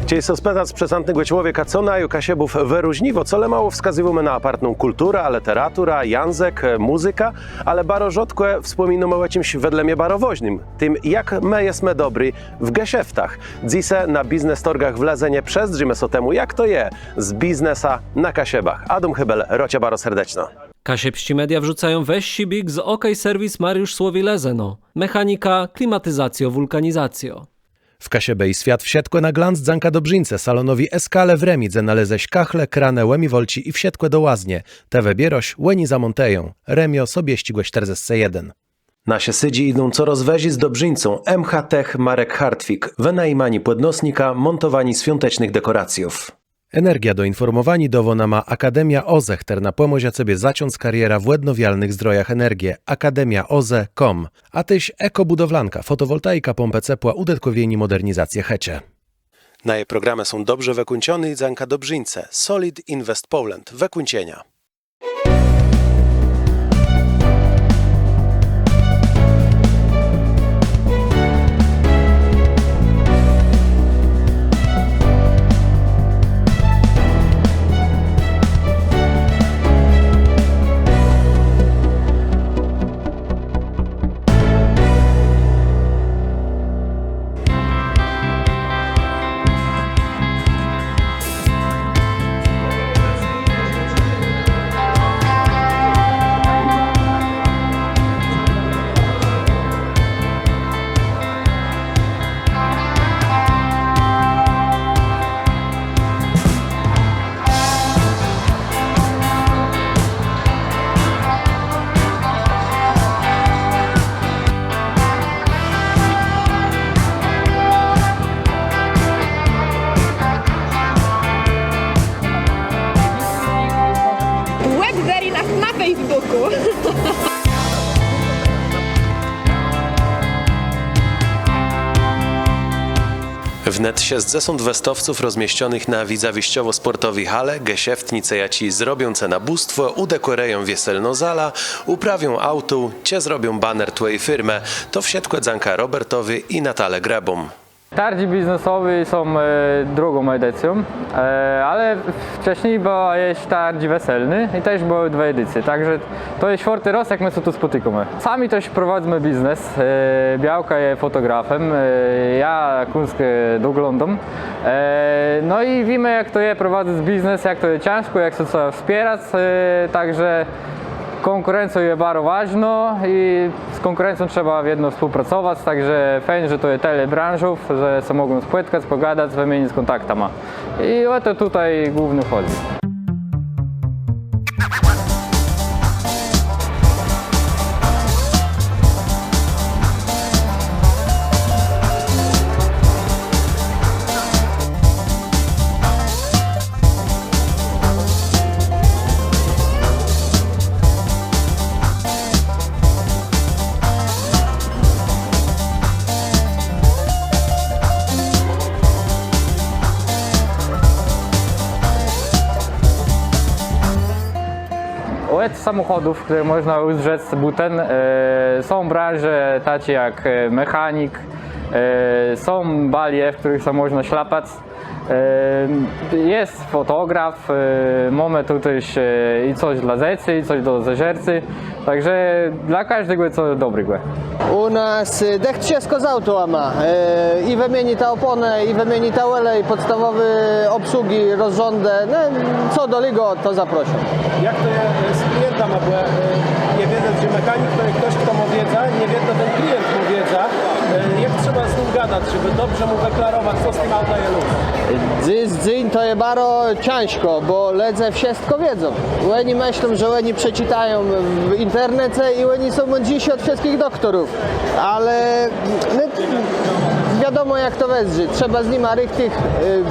Chcieli se spętać przesantnego człowieka, co naju Kasiebów wyróżniło, co le mało wskazywamy na apartną kulturę, literatura, język, muzyka, ale baro rzadko wspominamy o czymś wedle mnie barowoźnym, tym jak my jesteśmy dobry w geszeftach. Dzisiaj na biznes torgach wlezenie przezdrzymy so temu, jak to je z biznesa na Kasiebach. Adam Hybel, rocia baro serdeczno. Kasiepści media wrzucają weź sibik z OK Serwis Mariusz Słowilezeno. Mechanika, klimatyzacjo, wulkanizacjo. W Kasiebej świat wsiedkłe na glanc dzanka dobrzyńce salonowi Eskale w Remidze naleześ kachle, kranę, łemi wolci i wsiedkłe do łaznie. Te wybieroś, łeni zamonteją. Remio sobie ścigłe 41. Nasie sydzi idą coraz wezi z dobrzyńcą MH Tech Marek Hartwig, wynajmani podnosnika, montowani świątecznych dekoracjów. Energia do informowani dowona ma Akademia OZE, która pomoże sobie zaciąć kariera w odnawialnych zdrojach energii. akademiaoze.com. A tyś ekobudowlanka, fotowoltaika, pompę ciepła, udetkowieni modernizację hecie. Na jej programy są dobrze wykończone i dzanka dobrzyńce. Solid Invest Poland. Wykończenia. Na Facebooku. Wnet jest zesąd westowców rozmieścionych na widzawiściowo-sportowej hale, geszeftnice jaci zrobią cena bóstwo, udekoreją wieselno zala, uprawią auto, cie zrobią baner twojej firmy, to wsiedkłe dzanka Robertowy i Natale Grebom. Targi biznesowe są drugą edycją, ale wcześniej była jeszcze targi weselny i też były dwie edycje, także to jest czwarty raz, jak my się tu spotykamy. Sami też prowadzimy biznes, Białka jest fotografem, ja Kunskę doglądam, no i wiemy, jak to jest prowadzić biznes, jak to jest ciężko, jak się trzeba wspierać, także konkurencja jest bardzo ważna i z konkurencją trzeba jedno współpracować, także fajnie, że to jest tyle branżów, że się mogą spotkać, pogadać, wymienić kontaktami. I o to tutaj głównie chodzi. Od samochodów, które można uzrzeć buten, są branże takie jak mechanik, są balie, w których są można szlapać, jest fotograf, mamy tutaj i coś dla zecy, i coś do zeżercy, także dla każdego jest coś dobrego. U nas dech wszystko z auto ma. I wymienita opony, i wymienita olej, podstawowe obsługi, rozrządy. No, co do ligo, to zaproszę. Jak to jest z klientami, bo nie wiedzę, że mechanik to jest ktoś, kto ma wiedzę, nie wie, to ten klient ma wiedzę. Jak trzeba z nim gadać, żeby dobrze mu deklarować, co z tym auta jest? Dzień to jest bardzo ciężko, bo ledze wszystko wiedzą. Oni myślą, że oni przeczytają w internecie i oni są mądrzejsi od wszystkich doktorów. Ale no, wiadomo, jak to wezrzy. Trzeba z nimi richtig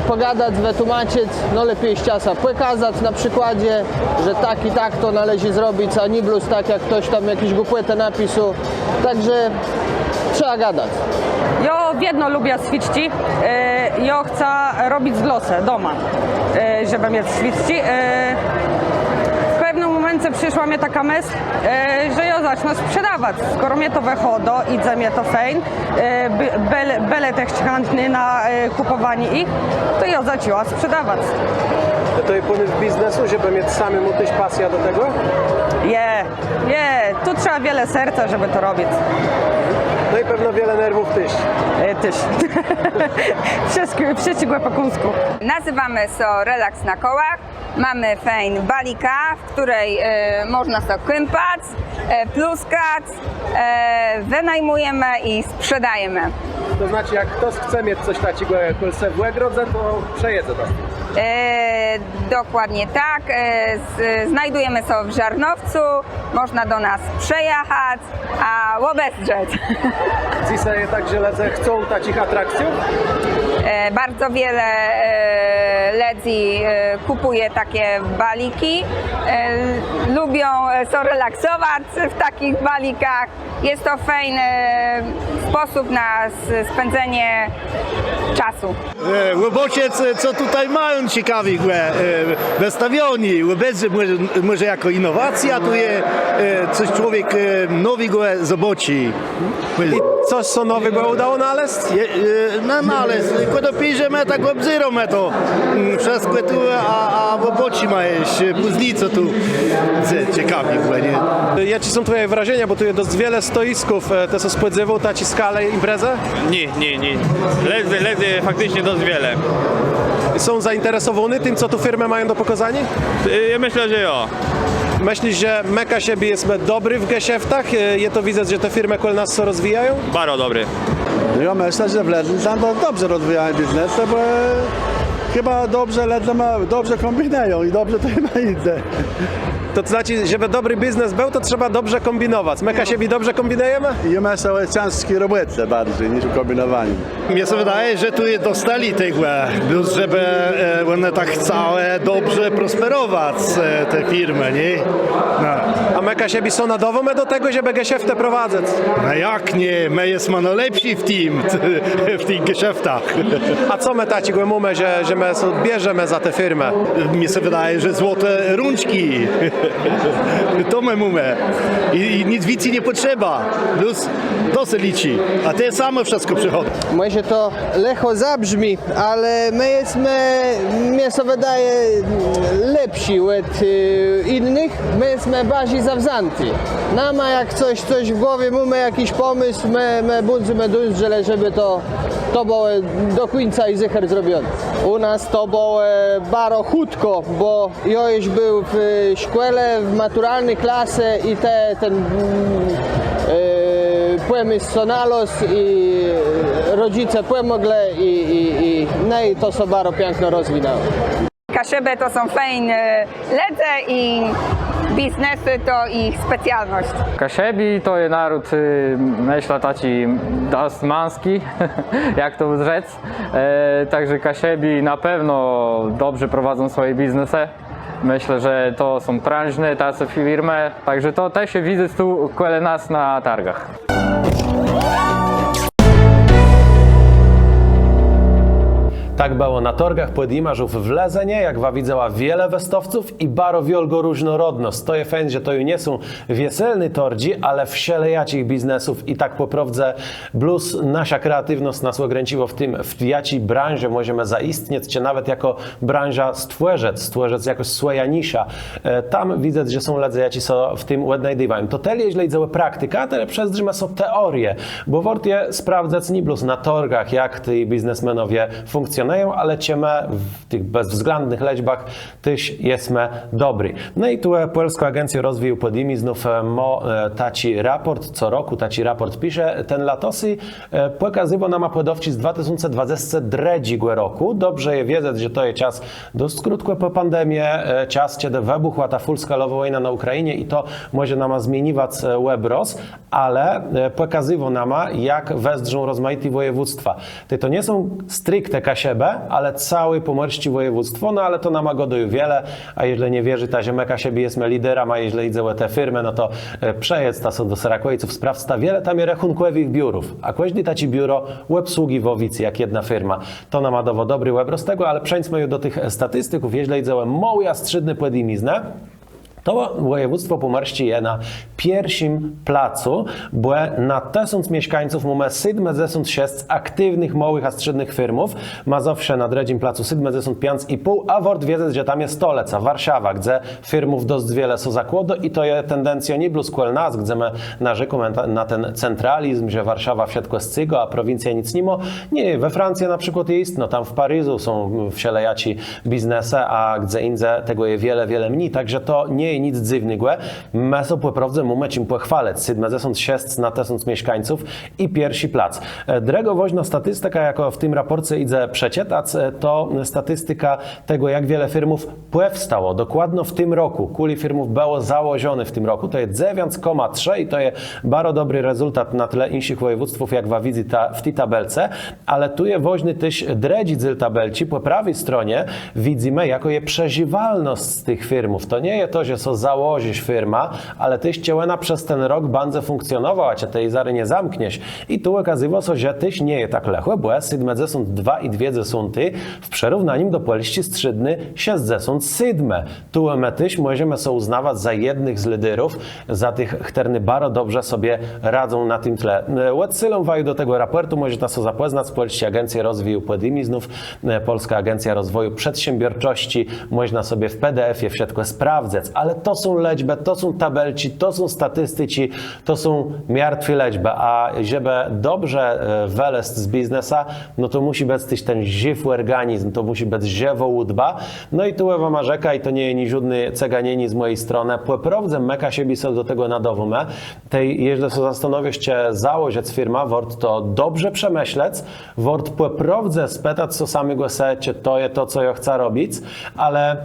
pogadać, wytłumaczyć, no lepiej z czasa pokazać na przykładzie, że tak i tak to należy zrobić, a nie bluz tak, jak ktoś tam jakieś głupotę napisał. Także trzeba gadać. Ja jedno lubię ćwiczyć. Ja chcę robić z losem doma, żeby mieć ćwiczyć. W pewnym momencie 2000 przyszła mnie taka myśl, że ja zacznę sprzedawać. Skoro mnie to wychodo, idzie mnie to fajn, byle też chętny na kupowanie ich, to ja zaczęła sprzedawać. To jest pomysł biznesu, żeby mieć samemu też pasja do tego? Tu trzeba wiele serca, żeby to robić. No i pewno wiele nerwów też. Też. Wszyscy po kunsku. Nazywamy się Relaks na kołach. Mamy fajn balika, w której można sobie kąpać, pluskać, wynajmujemy i sprzedajemy. To znaczy, jak ktoś chce mieć coś takiego jak w Łegrodze, to przejedzie to. Dokładnie tak. Znajdujemy się w Żarnowcu, można do nas przejechać, a obejrzeć. Dzisiaj tak, że ledze chcą takich atrakcji? Bardzo wiele ludzi kupuje takie baliki, lubią się relaksować w takich balikach. Jest to fajny sposób na spędzenie czasu. Łobociec, co tutaj mają ciekawych wystawioni, łobezy może jako innowacja, tu jest coś człowiek nowego zobaczy. I coś co nowego udało znaleźć? Nalez, kiedy piszemy, tak obzyramy to wszystko tu, a łoboci mają później co tu ciekawych. Jakie są twoje wrażenia, bo tu jest dość wiele stoisków, te są spłydzywą, taci skalę imprezę? Nie. Lezy faktycznie dość wiele. Są zainteresowani tym, co tu firmy mają do pokazania? Ja myślę, że jo. Myślisz, że Meka siebie jest dobry w geszäftach? Je to widzę, że te firmy koło nas się rozwijają? Bardzo dobry. Ja myślę, że w Ledlu tam dobrze rozwijają biznes, bo chyba dobrze kombinują i dobrze to chyba idzie. To znaczy, żeby dobry biznes był, to trzeba dobrze kombinować. Meka siebie dobrze kombinujemy? I my są ciężkie roboty bardziej niż kombinowanie. Mnie się wydaje, że tu dostali tego, żeby one tak całe dobrze prosperować, te firmy, nie? No. A Meka siebie są nadowo do tego, żeby geszäfty prowadzić. No jak nie, my jesteśmy najlepsi w tych geszäftach. A co my taci mamy, że my bierzemy za tę firmę? Mnie się wydaje, że złote rączki. To my mamy. I nic więcej nie potrzeba. Plus to się liczy. A te same wszystko przychodzi. Może to lecho zabrzmi, ale my jesteśmy, mnie się wydaje, lepsi od innych. My jesteśmy bardziej zawzięci. Nama jak coś w głowie mamy, jakiś pomysł, my będziemy dążyli, żeby to było do końca i zycher zrobione. U nas to było bardzo chutko, bo ja już był w szkole, w maturalnej klasie i ten pomysł sonalos i rodzice pomogli i to się bardzo pięknie rozwinęło. Kaszeby to są fajne ledze i biznesy to ich specjalność. Kaszebi to jest naród, myślę, taki dość męski, jak to rzec. Także Kaszebi na pewno dobrze prowadzą swoje biznesy. Myślę, że to są prężne tacy firmy, także to też się widzę tu koło nas na targach. Tak było na torgach Płedimarzów w Lezenie, jak widziała wiele westowców i bardzo wielgo różnorodność. To jest fajne, że to nie są wieselni tordzi, ale wszelejacich biznesów i tak poprawdze blues nasza kreatywność nas ograniczyła w jakiej branży możemy zaistnieć, czy nawet jako branża stworzec jakoś swoja nisza. Tam widzę, że są ludzie, jacy są w tym odnajdywają. To tyle, jeśli idzie o praktykę, ale przez drzema są teorie, bo warto sprawdzać nie blues na torgach, jak ci biznesmenowie funkcjonują, ale ciemy w tych bezwzględnych liczbach też jesteśmy dobry. No i tu Polska Agencja Rozwoju Podimi znów taci raport, co roku taci raport pisze, ten latosy pokazywał nam apodowci z 2023 roku. Dobrze je wiedzieć, że to jest czas dość krótko po pandemii, czas, kiedy wybuchła ta full-skalowa wojna na Ukrainie i to może nam zmieniwać łebros, ale pokazywał nam, jak westrzą rozmaite województwa. To nie są stricte Kasiebe, ale cały pomorści województwo, no ale to nam godoju wiele, a jeżeli nie wierzy ta ziemeka siebie jest liderem, a jeżeli idzie te firmy, no to przejedź ta są do Serakojców, sprawdza wiele tam jest rachunkowych biurów, a kiedyś taci biuro obsługi w Owicy, jak jedna firma. To nam dało dobry łebro z tego, ale przejdźmy już do tych statystyków, jeżeli idzie mały a strzydny płedimiznę, To województwo pomorskie je na pierwszym placu, bo na 1000 mieszkańców mamy 76 aktywnych małych a średnich firmów. Mazowsze na drugim placu 75,5, a wort wiedzieć, że tam jest stolica, Warszawa, gdzie firmów dość wiele są zakłado i to jest tendencja nie bluskuel nas, gdzie my narzekamy na ten centralizm, że Warszawa wszystko jest cygo, a prowincja nic nie ma. Nie, we Francji na przykład jest, no tam w Paryżu są wszelajaci biznesy, a gdzie indziej tego jest wiele, wiele mniej, także to nie jest nic dziwnego. My są naprawdę mamy czym pochwalać. 76 na 1000 mieszkańców i pierwszy plac. Druga ważna statystyka, jako w tym raporcie idzie przeczytać, to statystyka tego, jak wiele firmów powstało. Dokładnie w tym roku. Kuli firmów było założone w tym roku. To jest 9,3 i to jest bardzo dobry rezultat na tle innych województw, jak widzi w tej tabelce, ale tu jest ważny też drugi dziel tabelki. Po prawej stronie widzimy, jako jest przeżywalność z tych firmów. To nie jest to, że so założysz firma, ale tyś chciała przez ten rok bardzo funkcjonować, a tej zary nie zamkniesz. I tu okazywało się, że tyś nie jest tak lechłe, bo jest 72,2 w przerównaniu do Polski strzydny 67. Tu my tyś możemy sobie uznawać za jednych z liderów, za tych, którzy bardzo dobrze sobie radzą na tym tle. Odsyłam waju do tego raportu, możecie się zapoznać z Polskiej Agencji Rozwoju Podimiznów, Polska Agencja Rozwoju Przedsiębiorczości, można sobie w PDF-ie wszystko sprawdzać, ale to są liczby, to są tabelki, to są statystyki, to są martwe liczby, a żeby dobrze weleźć z biznesa, no to musi być też ten żywy organizm, to musi być żywa łudba. No i tu wam narzeka, i to nie jest ni żadny ceganieni z mojej strony, poprawdze meka siebie sobie do tego nadowome. Jeżeli się zastanowisz się założyć firma, wort to dobrze przemyśleć, wort poprawdze spytać co samego se, czy to jest to, co ja chcę robić, ale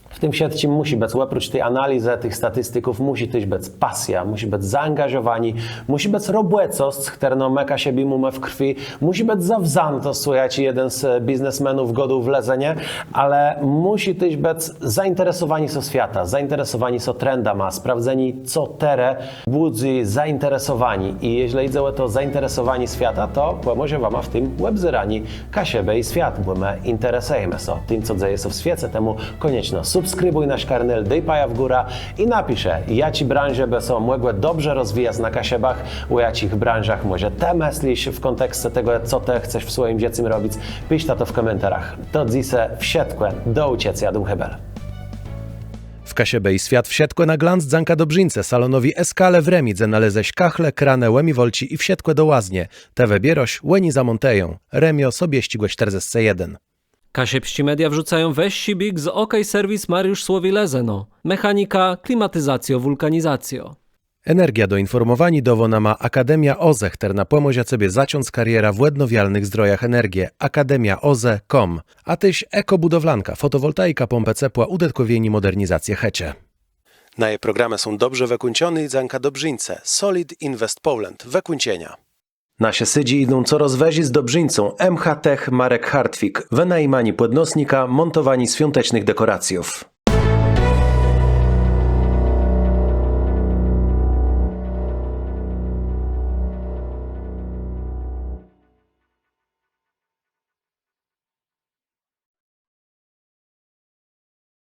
w tym świecie musi być, oprócz tej analizy, tych statystyków, musi też być pasja, musi być zaangażowani, musi być robłocost, która meka siebie mamy w krwi, musi być zawzantość, słuchajcie, jeden z biznesmenów godu w lezenie, ale musi też być zainteresowani so świata, zainteresowani so trendama, sprawdzeni co tere budzi zainteresowani i jeżeli idzie o to zainteresowani świata, to pomoże wam w tym webzerani ka siebie i świat, bo my interesujemy się tym, co dzieje się w świecie, temu koniecznie subskrybuj nasz kanał, daj paja w górę i napiszę, jaci branże by są mogły dobrze rozwijać na kasiebach, u jakich branżach może te myślisz w kontekście tego, co ty chcesz w swoim dziecim robić, pisz to w komentarzach. To dzisiaj wsiedkłe, do uciec, jadum hebel. W Kasiebie i świat wsiedkłe na glans Zanka Dobrzyńce, salonowi Eskale w Remidze naleześ kachle, kranę, łemi wolci i wsiedkłe do łaznie. Te wybieroś, łeni za Monteją. Remio sobie ścigłe 41. Kasiepści media wrzucają weź sibik z OK Serwis Mariusz Słowi Lezeno. Mechanika, klimatyzacjo, wulkanizacjo. Energia do informowani dowona ma Akademia OZE, która pomoże sobie zaciąć kariera w odnawialnych zdrojach energii. akademiaoze.com. A tyś ekobudowlanka, fotowoltaika, pompę ciepła, udetkowieni modernizację hecie. Na jej programy są dobrze wykończone i Zanka Dobrzyńce. Solid Invest Poland. Wykończenia. Nasze sydzi idą coraz wyżej z Dobrzyńcą. MH Tech Marek Hartwig. Wynajmani podnosnika, montowani świątecznych dekoracjów.